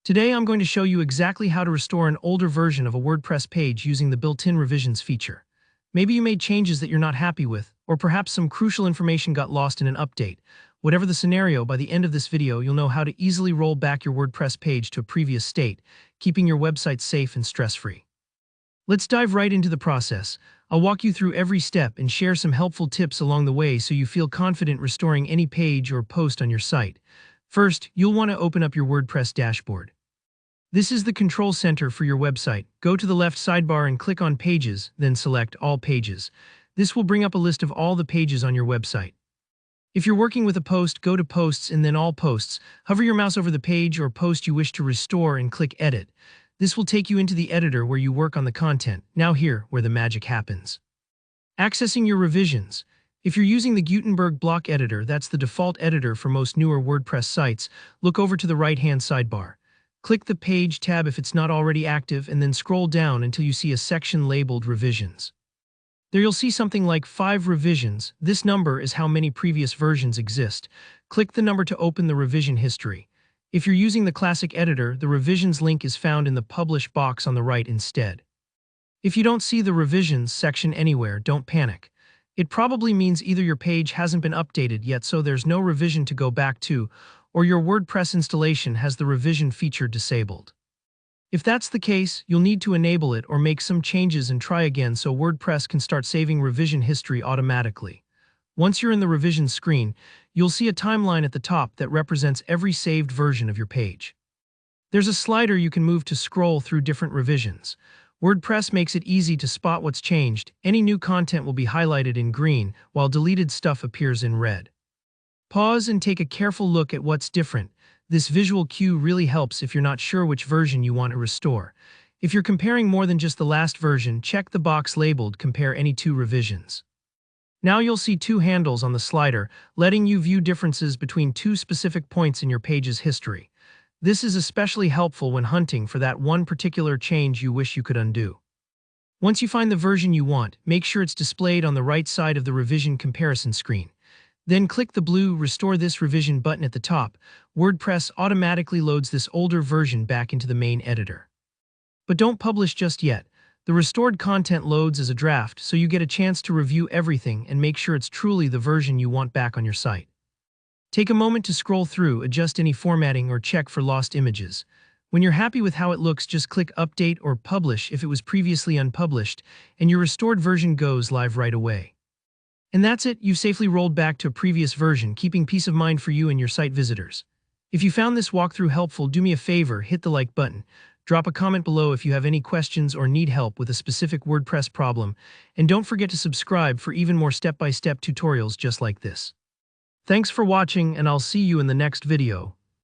Today I'm going to show you exactly how to restore an older version of a WordPress page using the built-in revisions feature. Maybe you made changes that you're not happy with, or perhaps some crucial information got lost in an update. Whatever the scenario, by the end of this video you'll know how to easily roll back your WordPress page to a previous state, keeping your website safe and stress-free. Let's dive right into the process. I'll walk you through every step and share some helpful tips along the way so you feel confident restoring any page or post on your site. First, you'll want to open up your WordPress dashboard. This is the control center for your website. Go to the left sidebar and click on Pages, then select All Pages. This will bring up a list of all the pages on your website. If you're working with a post, go to Posts and then All Posts. Hover your mouse over the page or post you wish to restore and click Edit. This will take you into the editor where you work on the content. Now here, where the magic happens. Accessing your revisions. If you're using the Gutenberg block editor, that's the default editor for most newer WordPress sites, look over to the right-hand sidebar. Click the Page tab if it's not already active, and then scroll down until you see a section labeled Revisions. There you'll see something like 5 revisions. This number is how many previous versions exist. Click the number to open the revision history. If you're using the classic editor, the revisions link is found in the Publish box on the right instead. If you don't see the Revisions section anywhere, don't panic. It probably means either your page hasn't been updated yet, so there's no revision to go back to, or your WordPress installation has the revision feature disabled. If that's the case, you'll need to enable it or make some changes and try again so WordPress can start saving revision history automatically. Once you're in the revision screen, you'll see a timeline at the top that represents every saved version of your page. There's a slider you can move to scroll through different revisions. WordPress makes it easy to spot what's changed. Any new content will be highlighted in green, while deleted stuff appears in red. Pause and take a careful look at what's different. This visual cue really helps if you're not sure which version you want to restore. If you're comparing more than just the last version, check the box labeled Compare any 2 revisions. Now you'll see 2 handles on the slider, letting you view differences between 2 specific points in your page's history. This is especially helpful when hunting for that one particular change you wish you could undo. Once you find the version you want, make sure it's displayed on the right side of the revision comparison screen. Then click the blue Restore this revision button at the top. WordPress automatically loads this older version back into the main editor. But don't publish just yet. The restored content loads as a draft, so you get a chance to review everything and make sure it's truly the version you want back on your site. Take a moment to scroll through, adjust any formatting, or check for lost images. When you're happy with how it looks, just click Update or Publish if it was previously unpublished, and your restored version goes live right away. And that's it, you've safely rolled back to a previous version, keeping peace of mind for you and your site visitors. If you found this walkthrough helpful, do me a favor, hit the like button. Drop a comment below if you have any questions or need help with a specific WordPress problem, and don't forget to subscribe for even more step-by-step tutorials just like this. Thanks for watching, and I'll see you in the next video.